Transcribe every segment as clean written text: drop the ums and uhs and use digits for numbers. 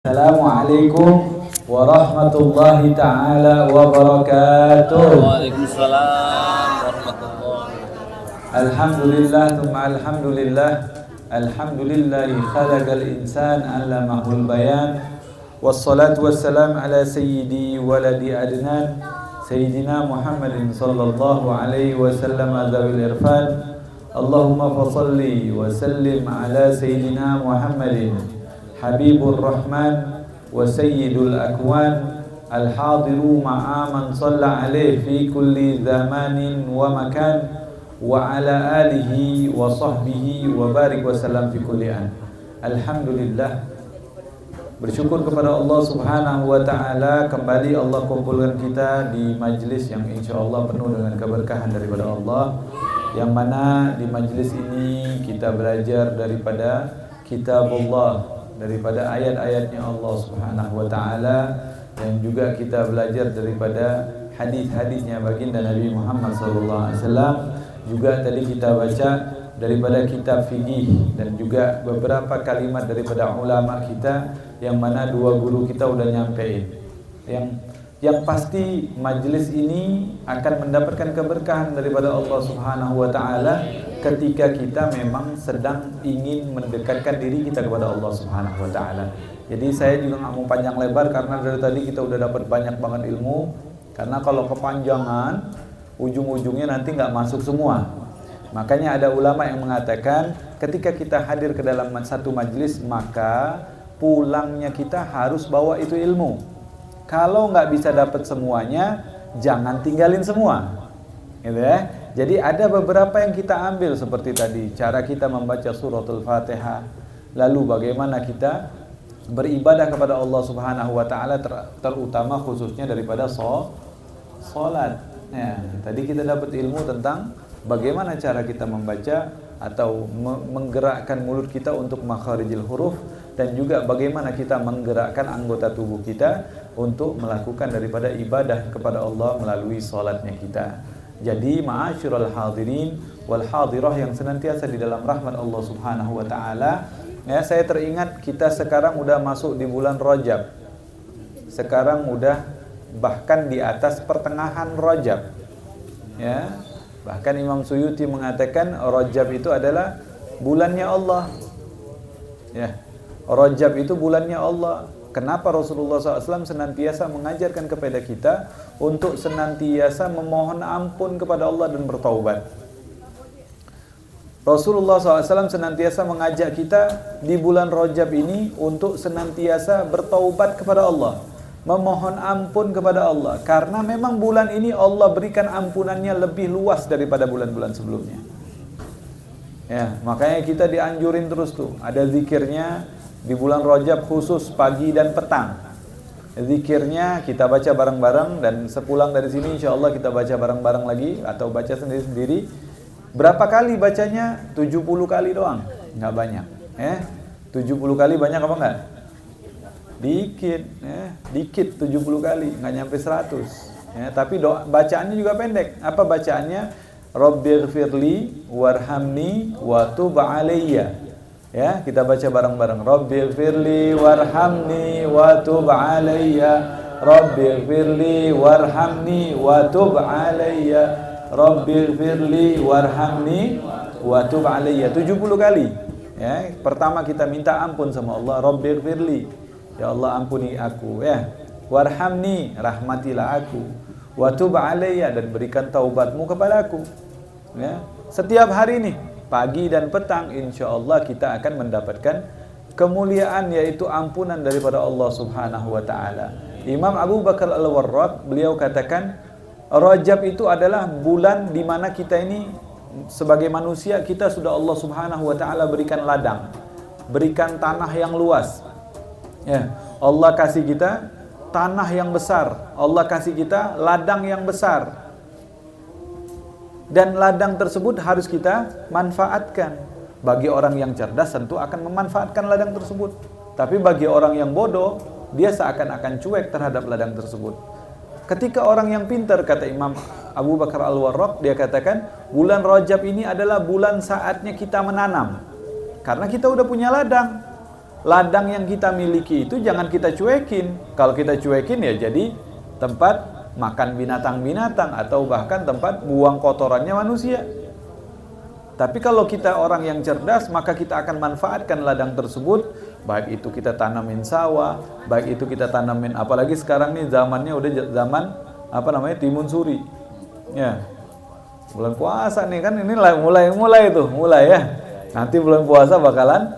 Assalamualaikum warahmatullahi ta'ala wabarakatuh. Waalaikumsalam warahmatullahi wabarakatuh. Alhamdulillah thumma alhamdulillah. Alhamdulillahi khalaqal insan 'allamahul bayan. Wassalatu wassalam ala sayyidi waladi adnan sayyidina Muhammadin sallallahu alaihi wasallam adzawil irfan. Allahumma fasalli wa sallim ala sayyidina Muhammadin Habibur Rahman wa Sayyidul Akwan al-hadiru ma'a man shalla alaih fi kulli zamanin wa makan wa ala alihi wa sahbihi wa barik wa salam fi kulli an. Alhamdulillah, bersyukur kepada Allah Subhanahu wa ta'ala, kembali Allah kumpulkan kita di majlis yang insyaallah penuh dengan keberkahan daripada Allah, yang mana di majlis ini kita belajar daripada kitabullah, daripada ayat-ayatnya Allah Subhanahu wa ta'ala, dan juga kita belajar daripada hadis-hadisnya baginda Nabi Muhammad sallallahu alaihi wasallam. Juga tadi kita baca daripada kitab fikih dan juga beberapa kalimat daripada ulama kita, yang mana dua guru kita udah nyampein. Yang pasti majlis ini akan mendapatkan keberkahan daripada Allah Subhanahu wa ta'ala ketika kita memang sedang ingin mendekatkan diri kita kepada Allah Subhanahu wa ta'ala. Jadi saya juga nggak mau panjang lebar karena dari tadi kita udah dapat banyak banget ilmu. Karena kalau kepanjangan ujung-ujungnya nanti nggak masuk semua. Makanya ada ulama yang mengatakan ketika kita hadir ke dalam satu majlis, maka pulangnya kita harus bawa itu ilmu. Kalau nggak bisa dapat semuanya, jangan tinggalin semua, gitu ya. Jadi ada beberapa yang kita ambil seperti tadi, cara kita membaca suratul Fatihah, lalu bagaimana kita beribadah kepada Allah Subhanahu wa ta'ala, terutama khususnya daripada sholat. Ya, tadi kita dapat ilmu tentang bagaimana cara kita membaca atau menggerakkan mulut kita untuk makharijil huruf, dan juga bagaimana kita menggerakkan anggota tubuh kita untuk melakukan daripada ibadah kepada Allah melalui salatnya kita. Jadi ma'asyiral hadirin wal hadirah yang senantiasa di dalam rahmat Allah Subhanahu wa ta'ala, ya, saya teringat kita sekarang udah masuk di bulan Rajab. Sekarang udah bahkan di atas pertengahan Rajab. Ya. Bahkan Imam Suyuti mengatakan Rajab itu adalah bulannya Allah. Ya. Rajab itu bulannya Allah. Kenapa Rasulullah SAW senantiasa mengajarkan kepada kita untuk senantiasa memohon ampun kepada Allah dan bertaubat? Rasulullah SAW senantiasa mengajak kita di bulan Rajab ini untuk senantiasa bertaubat kepada Allah, memohon ampun kepada Allah, karena memang bulan ini Allah berikan ampunannya lebih luas daripada bulan-bulan sebelumnya. Ya, makanya kita dianjurin terus tuh, ada zikirnya di bulan Rajab khusus pagi dan petang. Zikirnya kita baca bareng-bareng, dan sepulang dari sini insyaallah kita baca bareng-bareng lagi atau baca sendiri-sendiri. Berapa kali bacanya? 70 kali doang, nggak banyak. 70 kali banyak apa enggak? Dikit, dikit 70 kali, nggak nyampe 100. Tapi bacaannya juga pendek. Apa bacaannya? Rabbighfirli warhamni wa tub alayya. Ya, kita baca bareng-bareng. Rabbighfirli warhamni wa tub alayya. Rabbighfirli warhamni wa tub alayya. Rabbighfirli warhamni wa tub alayya. 70 kali. Ya, pertama kita minta ampun sama Allah. Rabbighfirli, ya Allah ampuni aku, ya. Warhamni, rahmatilah aku. Wa tub alayya, dan berikan taubatmu kepada aku. Ya, setiap hari nih, pagi dan petang, insya Allah kita akan mendapatkan kemuliaan, yaitu ampunan daripada Allah Subhanahu wa ta'ala. Imam Abu Bakar Al-Warraq, beliau katakan Rajab itu adalah bulan di mana kita ini sebagai manusia, kita sudah Allah Subhanahu wa ta'ala berikan ladang, berikan tanah yang luas. Ya, Allah kasih kita tanah yang besar, Allah kasih kita ladang yang besar. Dan ladang tersebut harus kita manfaatkan. Bagi orang yang cerdas tentu akan memanfaatkan ladang tersebut. Tapi bagi orang yang bodoh, dia seakan-akan cuek terhadap ladang tersebut. Ketika orang yang pintar, kata Imam Abu Bakar Al-Warraq, dia katakan bulan Rajab ini adalah bulan saatnya kita menanam. Karena kita udah punya ladang. ladang yang kita miliki itu jangan kita cuekin. Kalau kita cuekin ya jadi tempat makan binatang-binatang atau bahkan tempat buang kotorannya manusia. Tapi kalau kita orang yang cerdas, maka kita akan manfaatkan ladang tersebut. Baik itu kita tanamin sawah, baik itu kita tanamin, apalagi sekarang nih zamannya udah zaman timun suri. Ya. Bulan puasa nih kan, ini mulai ya. Nanti bulan puasa bakalan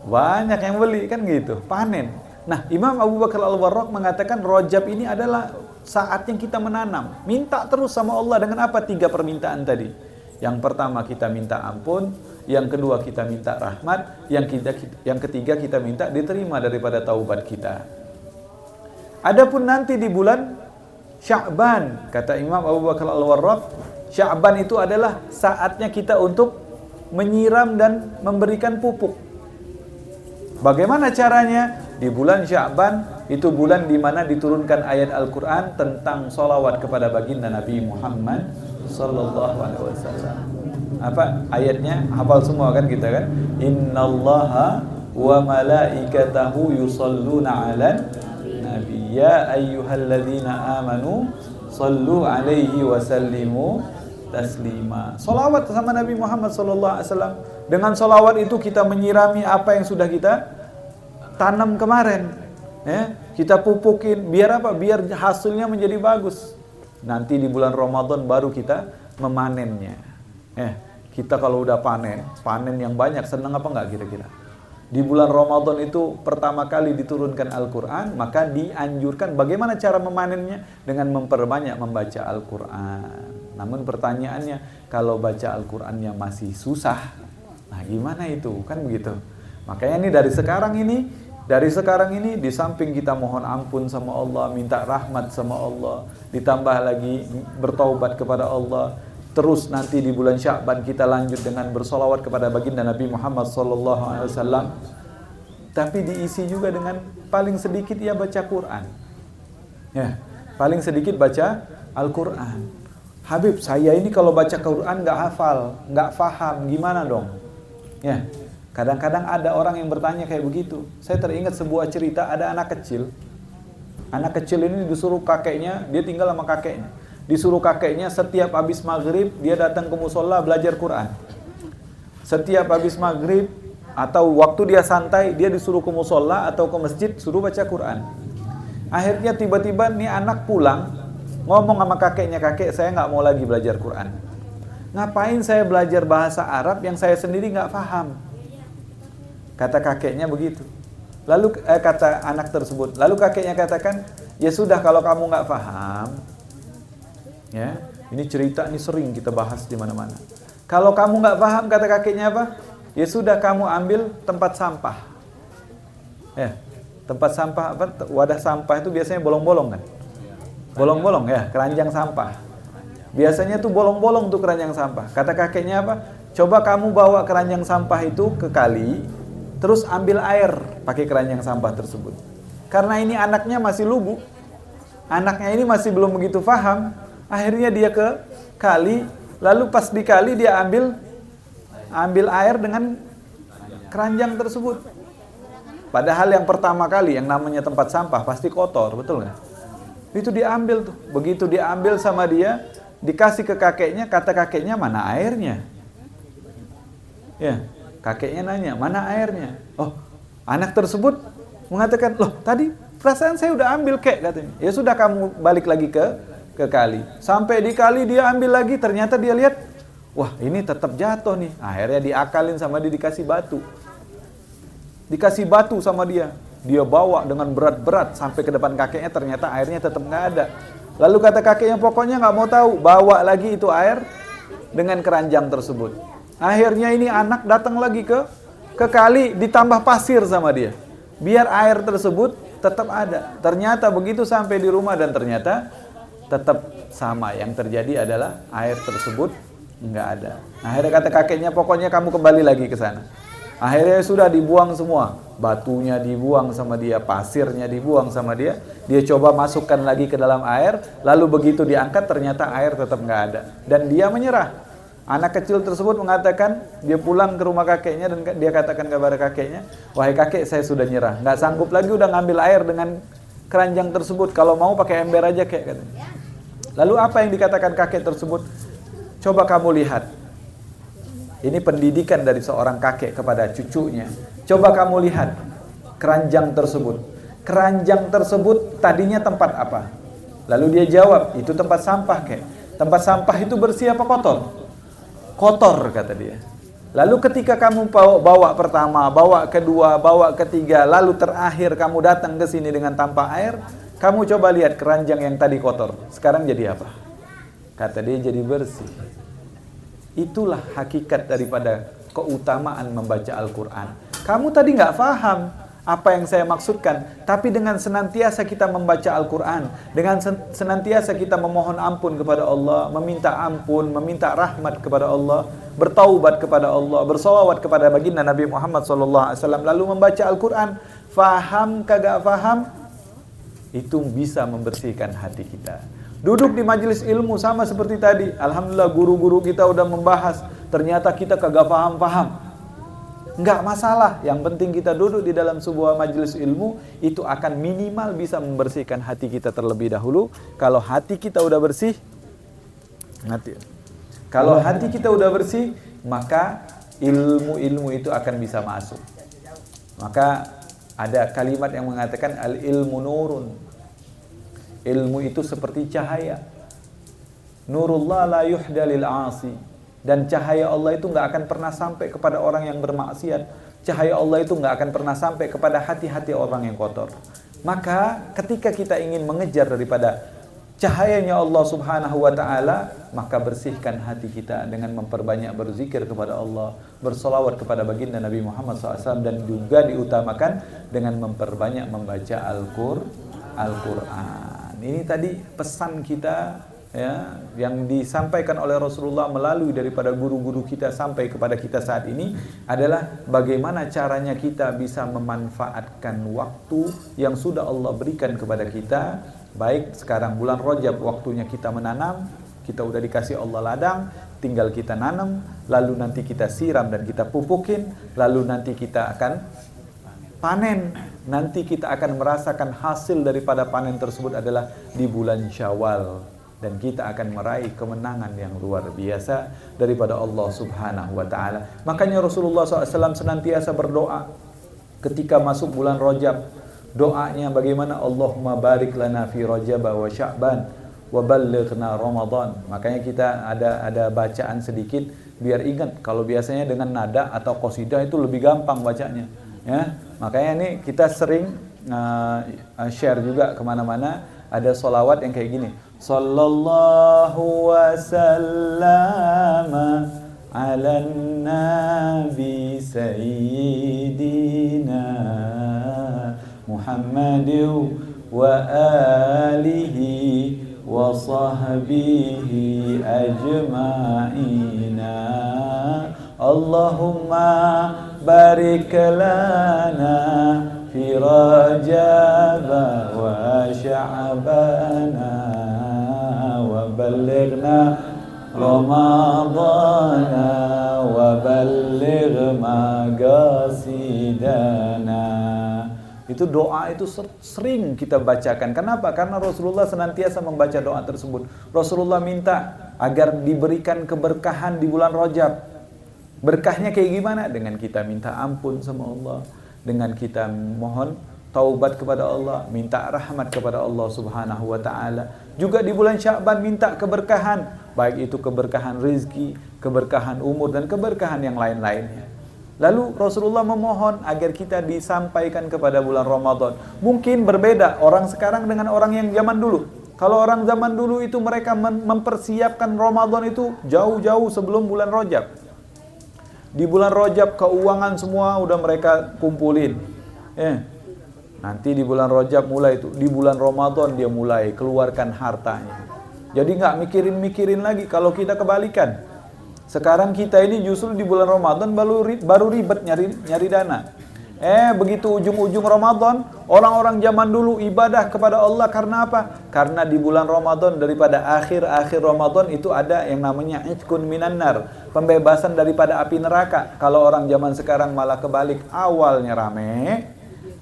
banyak yang beli kan gitu, panen. Nah, Imam Abu Bakar Al-Warraq mengatakan Rajab ini adalah saat yang kita menanam. Minta terus sama Allah dengan apa? 3 permintaan tadi. Yang pertama kita minta ampun, yang kedua kita minta rahmat, yang ketiga kita minta diterima daripada taubat kita. Adapun nanti di bulan Sya'ban, kata Imam Abu Bakar Al-Warraq, Sya'ban itu adalah saatnya kita untuk menyiram dan memberikan pupuk. Bagaimana caranya? Di bulan Sya'ban itu bulan di mana diturunkan ayat Al-Qur'an tentang sholawat kepada baginda Nabi Muhammad sallallahu alaihi wasallam. Apa ayatnya? Hafal semua kan kita kan? Innallaha wa malaikatahu yusholluna 'alan nabi ya ayyuhalladzina amanu shallu 'alaihi wa sallimu taslima. Sholawat sama Nabi Muhammad sallallahu alaihi wasallam. Dengan sholawat itu kita menyirami apa yang sudah kita tanam kemarin, ya, kita pupukin, biar apa? Biar hasilnya menjadi bagus. Nanti di bulan Ramadan baru kita memanennya. Kita kalau udah panen yang banyak, senang apa enggak kira-kira? Di bulan Ramadan itu pertama kali diturunkan Al-Quran, maka dianjurkan bagaimana cara memanennya? Dengan memperbanyak membaca Al-Quran. Namun pertanyaannya, kalau baca Al-Qurannya masih susah, nah gimana itu? Kan begitu. Makanya ini dari sekarang ini di samping kita mohon ampun sama Allah, minta rahmat sama Allah, ditambah lagi bertaubat kepada Allah, terus nanti di bulan Sya'ban kita lanjut dengan bersolawat kepada baginda Nabi Muhammad SAW. Tapi diisi juga dengan paling sedikit ya baca Quran. Ya, paling sedikit baca Al-Quran. Habib, saya ini kalau baca Quran nggak hafal, nggak faham, gimana dong? Ya, kadang-kadang ada orang yang bertanya kayak begitu. Saya teringat sebuah cerita, ada anak kecil. Anak kecil ini disuruh kakeknya, dia tinggal sama kakeknya. Disuruh kakeknya setiap habis maghrib dia datang ke musola belajar Quran. Setiap habis maghrib atau waktu dia santai dia disuruh ke musola atau ke masjid suruh baca Quran. Akhirnya tiba-tiba nih anak pulang ngomong sama kakeknya, kakek saya nggak mau lagi belajar Quran. Ngapain saya belajar bahasa Arab yang saya sendiri nggak paham? Kata kakeknya begitu. Lalu kata anak tersebut. Lalu kakeknya katakan, ya sudah kalau kamu nggak paham. Ya, ini cerita ini sering kita bahas di mana-mana. Kalau kamu nggak paham, kata kakeknya apa? Ya sudah kamu ambil tempat sampah. Ya, tempat sampah apa? Wadah sampah itu biasanya bolong-bolong kan? Bolong-bolong ya, keranjang sampah. Biasanya tuh bolong-bolong tuh keranjang sampah. Kata kakeknya apa? Coba kamu bawa keranjang sampah itu ke kali, terus ambil air pakai keranjang sampah tersebut. Karena ini anaknya masih lugu, anaknya ini masih belum begitu paham. Akhirnya dia ke kali, lalu pas di kali dia ambil air dengan keranjang tersebut. Padahal yang pertama kali yang namanya tempat sampah pasti kotor, betul nggak? Itu diambil tuh. Begitu diambil sama dia, dikasih ke kakeknya, kata kakeknya mana airnya? Ya, kakeknya nanya, mana airnya? Oh, anak tersebut mengatakan, loh tadi perasaan saya udah ambil kek, katanya. Ya sudah kamu balik lagi ke kali. Sampai di kali dia ambil lagi, ternyata dia lihat, wah ini tetap jatuh nih. Akhirnya diakalin sama dia, dikasih batu. Dikasih batu sama dia. Dia bawa dengan berat-berat sampai ke depan kakeknya, ternyata airnya tetap nggak ada. Lalu kata kakeknya, pokoknya nggak mau tahu, bawa lagi itu air dengan keranjang tersebut. Akhirnya ini anak datang lagi ke kali, ditambah pasir sama dia. Biar air tersebut tetap ada. Ternyata begitu sampai di rumah dan ternyata tetap sama, yang terjadi adalah air tersebut nggak ada. Akhirnya kata kakeknya, pokoknya kamu kembali lagi ke sana. Akhirnya sudah dibuang semua, batunya dibuang sama dia, pasirnya dibuang sama dia. Dia coba masukkan lagi ke dalam air, lalu begitu diangkat ternyata air tetap nggak ada. Dan dia menyerah. Anak kecil tersebut mengatakan, dia pulang ke rumah kakeknya dan dia katakan kepada kakeknya, wahai kakek, saya sudah nyerah, nggak sanggup lagi, udah ngambil air dengan keranjang tersebut, kalau mau pakai ember aja kek, katanya. Lalu apa yang dikatakan kakek tersebut? Coba kamu lihat, ini pendidikan dari seorang kakek kepada cucunya. Coba kamu lihat keranjang tersebut. Keranjang tersebut tadinya tempat apa? Lalu dia jawab, itu tempat sampah kek. Tempat sampah itu bersih apa kotor? Kotor, kata dia. Lalu ketika kamu bawa pertama, bawa kedua, bawa ketiga, lalu terakhir kamu datang ke sini dengan tanpa air, kamu coba lihat keranjang yang tadi kotor. Sekarang jadi apa? Kata dia, jadi bersih. Itulah hakikat daripada keutamaan membaca Al-Quran. Kamu tadi nggak paham apa yang saya maksudkan, tapi dengan senantiasa kita membaca Al-Quran, dengan senantiasa kita memohon ampun kepada Allah, meminta ampun, meminta rahmat kepada Allah, bertaubat kepada Allah, bersolawat kepada baginda Nabi Muhammad SAW, lalu membaca Al-Quran, faham kagak faham, itu bisa membersihkan hati kita. Duduk di majelis ilmu sama seperti tadi, alhamdulillah guru-guru kita udah membahas, ternyata kita kagak paham-paham. Enggak masalah, yang penting kita duduk di dalam sebuah majelis ilmu, itu akan minimal bisa membersihkan hati kita terlebih dahulu. Kalau hati kita udah bersih, kalau hati kita udah bersih, maka ilmu-ilmu itu akan bisa masuk. Maka ada kalimat yang mengatakan al-ilmu nurun. Ilmu itu seperti cahaya. Nurullah la yuhda lil 'asi. Dan cahaya Allah itu nggak akan pernah sampai kepada orang yang bermaksiat. Cahaya Allah itu nggak akan pernah sampai kepada hati-hati orang yang kotor. Maka ketika kita ingin mengejar daripada cahayanya Allah Subhanahu wa Ta'ala, maka bersihkan hati kita dengan memperbanyak berzikir kepada Allah, bersolawat kepada baginda Nabi Muhammad SAW, dan juga diutamakan dengan memperbanyak membaca Al-Quran. Ini tadi pesan kita, ya, yang disampaikan oleh Rasulullah melalui daripada guru-guru kita sampai kepada kita saat ini adalah bagaimana caranya kita bisa memanfaatkan waktu yang sudah Allah berikan kepada kita. Baik sekarang bulan Rajab, waktunya kita menanam, kita udah dikasih Allah ladang, tinggal kita nanam, lalu nanti kita siram dan kita pupukin, lalu nanti kita akan panen. Nanti kita akan merasakan hasil daripada panen tersebut adalah di bulan Syawal. Dan kita akan meraih kemenangan yang luar biasa daripada Allah Subhanahu wa Ta'ala. Makanya Rasulullah SAW senantiasa berdoa ketika masuk bulan Rajab. Doanya bagaimana? Allahumma barik lana fi Rajab wa Sya'ban wa ballighna Ramadan. Makanya kita ada bacaan sedikit biar ingat. Kalau biasanya dengan nada atau qasidah itu lebih gampang bacanya, ya. Makanya ini kita sering share juga kemana-mana, ada sholawat yang kayak gini. Sallallahu wasallama ala nabi sayyidina Muhammadin wa alihi wa sahbihi ajma'ina. Allahumma barik lana fi Rajab wa Sya'bana wa ballighna Ramadana wa balligh maqasidana. Itu doa itu sering kita bacakan. Kenapa? Karena Rasulullah senantiasa membaca doa tersebut. Rasulullah minta agar diberikan keberkahan di bulan Rajab. Berkahnya kayak gimana? Dengan kita minta ampun sama Allah, dengan kita mohon taubat kepada Allah, minta rahmat kepada Allah Subhanahu wa Ta'ala. Juga di bulan Sya'ban minta keberkahan, baik itu keberkahan rezeki, keberkahan umur, dan keberkahan yang lain-lainnya. Lalu Rasulullah memohon agar kita disampaikan kepada bulan Ramadan. Mungkin berbeda orang sekarang dengan orang yang zaman dulu. Kalau orang zaman dulu itu mereka mempersiapkan Ramadan itu jauh-jauh sebelum bulan Rajab. Di bulan Rajab keuangan semua udah mereka kumpulin. Nanti di bulan Rajab mulai itu, di bulan Ramadan dia mulai keluarkan hartanya. Jadi nggak mikirin lagi. Kalau kita kebalikan. Sekarang kita ini justru di bulan Ramadan baru ribet nyari dana. Begitu ujung-ujung Ramadan, orang-orang zaman dulu ibadah kepada Allah karena apa? Karena di bulan Ramadan, daripada akhir Ramadan itu ada yang namanya itqun minan nar, pembebasan daripada api neraka. Kalau orang zaman sekarang malah kebalik, awalnya rame,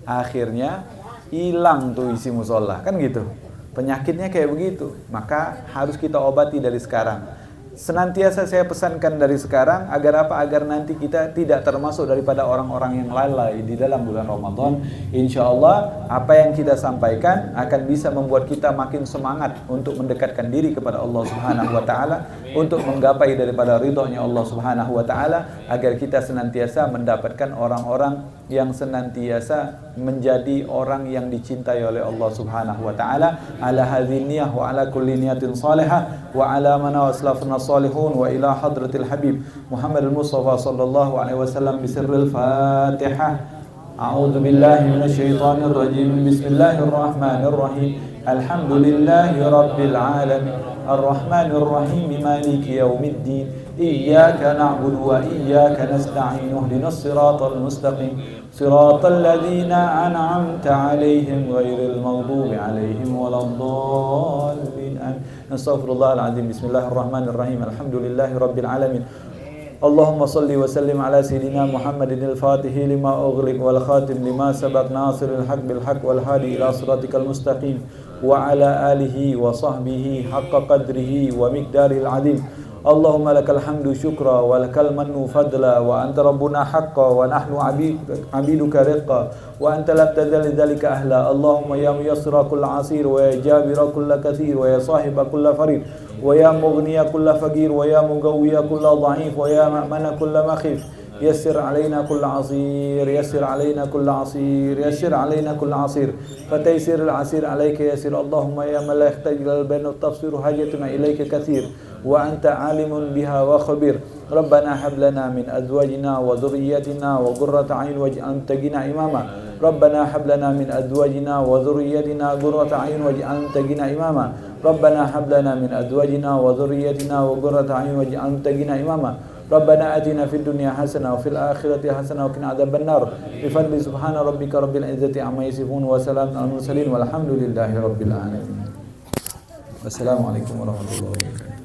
akhirnya hilang tuh isi musola, kan gitu. Penyakitnya kayak begitu, maka harus kita obati dari sekarang. Senantiasa saya pesankan dari sekarang, agar apa? Agar nanti kita tidak termasuk daripada orang-orang yang lalai di dalam bulan Ramadan. Insya Allah apa yang kita sampaikan akan bisa membuat kita makin semangat untuk mendekatkan diri kepada Allah Subhanahu wa Ta'ala, untuk menggapai daripada ridhonya Allah Subhanahu wa Ta'ala, agar kita senantiasa mendapatkan orang-orang yang senantiasa menjadi orang yang dicintai oleh Allah Subhanahu wa Ta'ala. Ala hadhihi niyah wa ala kulli niyatin salihah wa ala mana waslafna salihun wa ila hadratil habib Muhammad al-Mustafa sallallahu alaihi wasallam bisirril Fatihah. A'udzu billahi minasyaitonir rajim. Bismillahirrahmanirrahim. Alhamdulillahi rabbil alamin. Arrahmanir rahim. Maliki yaumiddin. Iyyaka na'budu wa iyyaka nasta'in. Ihdinas siratal mustaqim. Siratal ladzina an'amta 'alaihim ghairil maghdubi 'alaihim waladdallin. Astaghfirullahal azim. Bismillahirrahmanirrahim. Alhamdulillahi rabbil alamin. Allahumma salli wa sallim ala sayyidina Muhammadin al-Fatihi lima ughliq wal khatim lima sabaq nasiril haq bil haq wal hadi ila siratikal mustaqim wa ala alihi wa sahbihi haqqa qadrihi wa miqdaril azim. Allahumma lakal hamdu syukra wa lakal mannu fadla wa anta rabbuna haqqa wa nahnu abiduka riqqa wa anta lam tazal dzalika ahla. Allahumma ya muyassira kull asir wa ya jabira kull kathir wa ya sahiba kull farid wa ya mughniya kull faqir wa ya mugawwiya kull dha'if wa ya ma'mana kull makhif. Yassir alaina kull asir, yassir alaina kull asir, yassir alaina kull asir. Fataysir al-asir alayka yassir. Allahumma ya man la yahtajil al-banu tafsiru hajatuna ilayka kathir wa anta alimun biha wa khabir. Rabbana hab lana min azwajina wa dhurriyyatina wa qurrata a'yun waj'al taqina imama. Rabbana hab lana min azwajina wa dhurriyyatina qurrata a'yun waj'al taqina imama. Rabbana hab lana min azwajina wa dhurriyyatina wa qurrata a'yun waj'al taqina imama. Rabbana atina fid dunya hasanah wa fil akhirati hasanah wa qina adzabannar. Bi fadli subhana rabbika rabbil izzati amma yasifun wa salamun alal mursalin walhamdulillahi rabbil alamin. Wassalamualaikum warahmatullahi wabarakatuh.